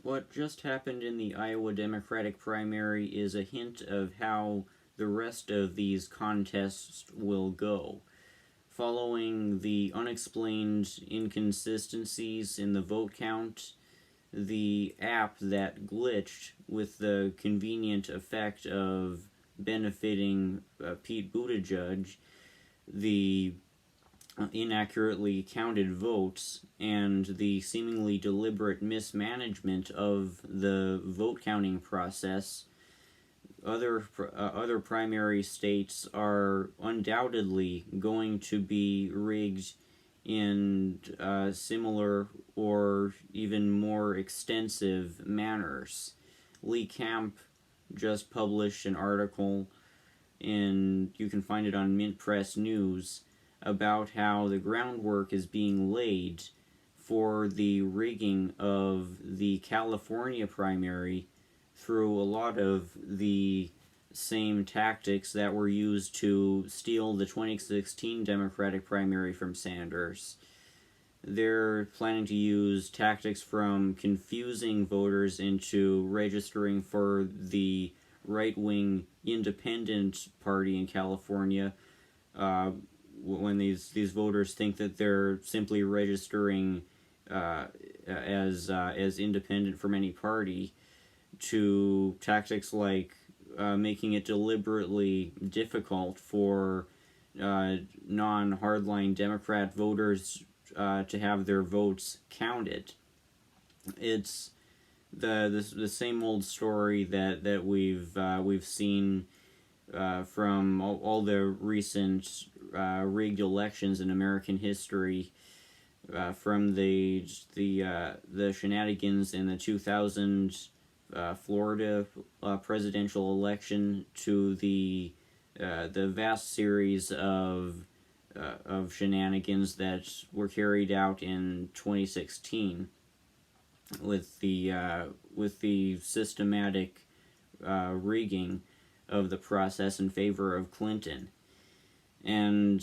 What just happened in the Iowa Democratic primary is a hint of how the rest of these contests will go. Following the unexplained inconsistencies in the vote count, the app that glitched with the convenient effect of benefiting Pete Buttigieg, the inaccurately counted votes, and the seemingly deliberate mismanagement of the vote counting process, other primary states are undoubtedly going to be rigged in similar or even more extensive manners. Lee Camp just published an article, and you can find it on Mint Press News, about how the groundwork is being laid for the rigging of the California primary through a lot of the same tactics that were used to steal the 2016 Democratic primary from Sanders. They're planning to use tactics from confusing voters into registering for the right-wing independent party in California, when these voters think that they're simply registering as independent from any party, to tactics like making it deliberately difficult for non-hardline Democrat voters to have their votes counted. It's the same old story that we've seen from all the recent rigged elections in American history, from the shenanigans in the 2000 Florida presidential election to the vast series of shenanigans that were carried out in 2016 with the systematic rigging of the process in favor of Clinton. And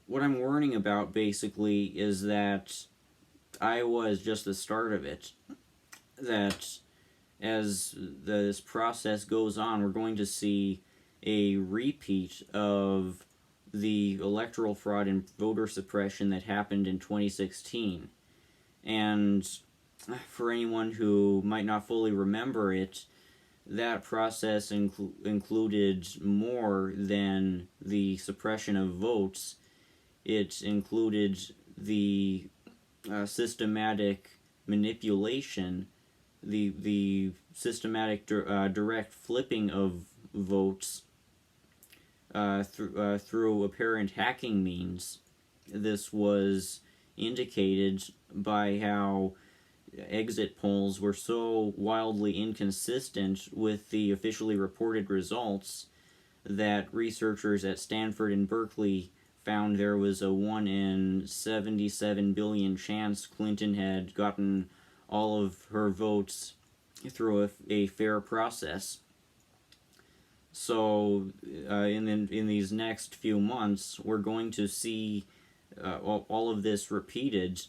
what I'm warning about basically is that Iowa is just the start of it. That as this process goes on, we're going to see a repeat of the electoral fraud and voter suppression that happened in 2016. And for anyone who might not fully remember it, that process included more than the suppression of votes. It included the systematic manipulation, the systematic direct flipping of votes through apparent hacking means. This was indicated by how exit polls were so wildly inconsistent with the officially reported results that researchers at Stanford and Berkeley found there was a 1 in 77 billion chance Clinton had gotten all of her votes through a fair process. So in these next few months, we're going to see all of this repeated,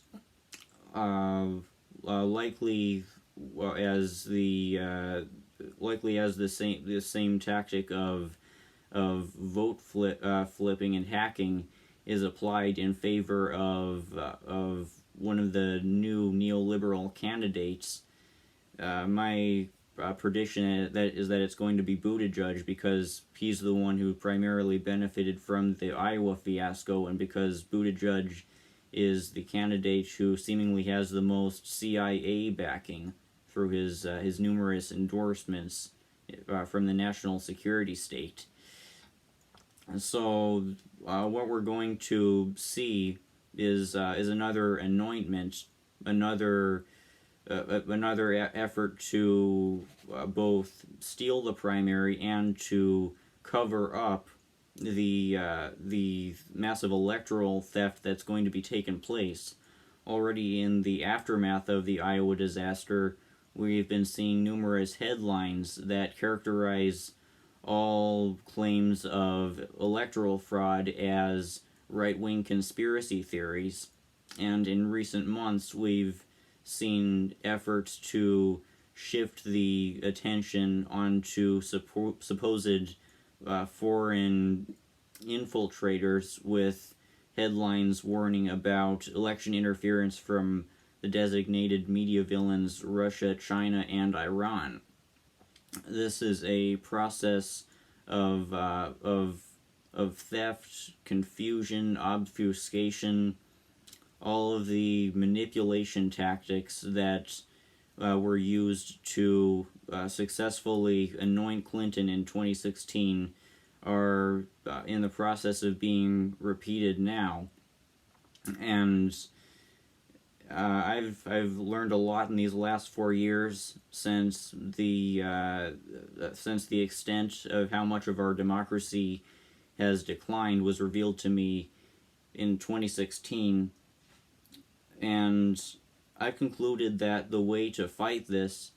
likely as the same tactic of vote flipping and hacking is applied in favor of one of the new neoliberal candidates. My prediction is that it's going to be Buttigieg, because he's the one who primarily benefited from the Iowa fiasco, and because Buttigieg is the candidate who seemingly has the most CIA backing through his numerous endorsements from the national security state. So what we're going to see is another anointment, another effort to both steal the primary and to cover up the massive electoral theft that's going to be taking place. Already in the aftermath of the Iowa disaster, we've been seeing numerous headlines that characterize all claims of electoral fraud as right-wing conspiracy theories. And in recent months, we've seen efforts to shift the attention onto supposed foreign infiltrators with headlines warning about election interference from the designated media villains Russia, China, and Iran. This is a process of theft, confusion, obfuscation, all of the manipulation tactics that were used to successfully anoint Clinton in 2016 are in the process of being repeated now. And I've learned a lot in these last 4 years since the extent of how much of our democracy has declined was revealed to me in 2016, and I concluded that the way to fight this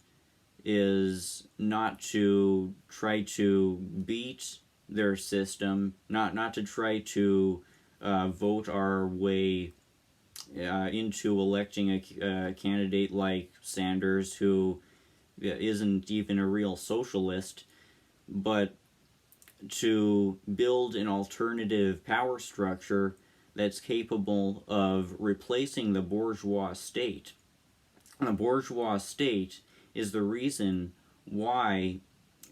is not to try to beat their system, not to try to vote our way into electing a candidate like Sanders, who isn't even a real socialist, but to build an alternative power structure that's capable of replacing the bourgeois state. The bourgeois state is the reason why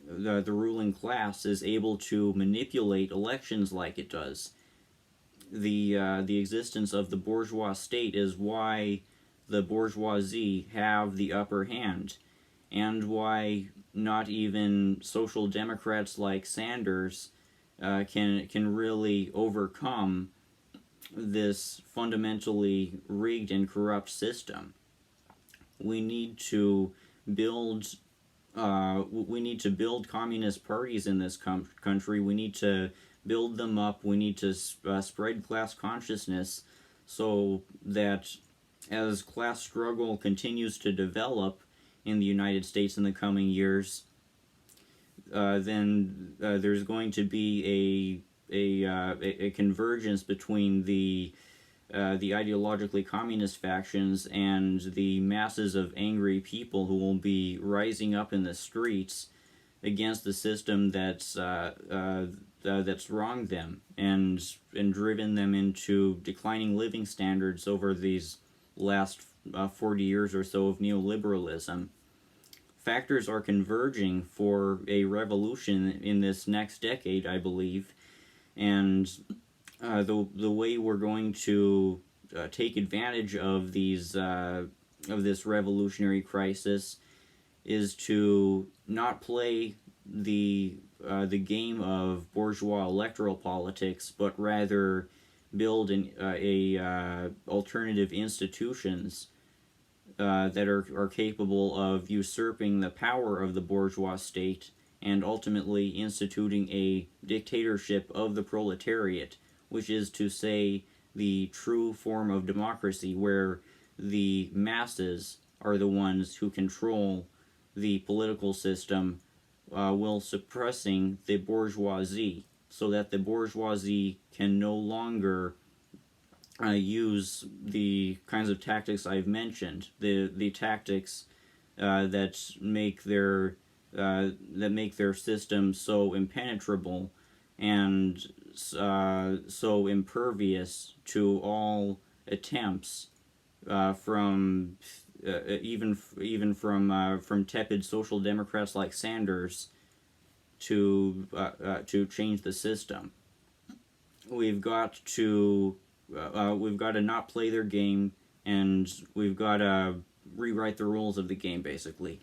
the ruling class is able to manipulate elections like it does. The existence of the bourgeois state is why the bourgeoisie have the upper hand, and why not even social democrats like Sanders can really overcome this fundamentally rigged and corrupt system. We need to build communist parties in this country. We need to build them up. We need to spread class consciousness so that as class struggle continues to develop in the United States in the coming years, then there's going to be a convergence between the ideologically communist factions and the masses of angry people who will be rising up in the streets against the system that's wronged them and driven them into declining living standards over these last 40 years or so of neoliberalism. Factors are converging for a revolution in this next decade, I believe, and the way we're going to take advantage of this revolutionary crisis is to not play the game of bourgeois electoral politics, but rather build alternative institutions that are capable of usurping the power of the bourgeois state and ultimately instituting a dictatorship of the proletariat, which is to say the true form of democracy where the masses are the ones who control the political system while suppressing the bourgeoisie, so that the bourgeoisie can no longer use the kinds of tactics I've mentioned, the tactics that make their system so impenetrable and so impervious to all attempts from tepid social democrats like Sanders to change the system. We've got to not play their game, and we've got to rewrite the rules of the game, basically.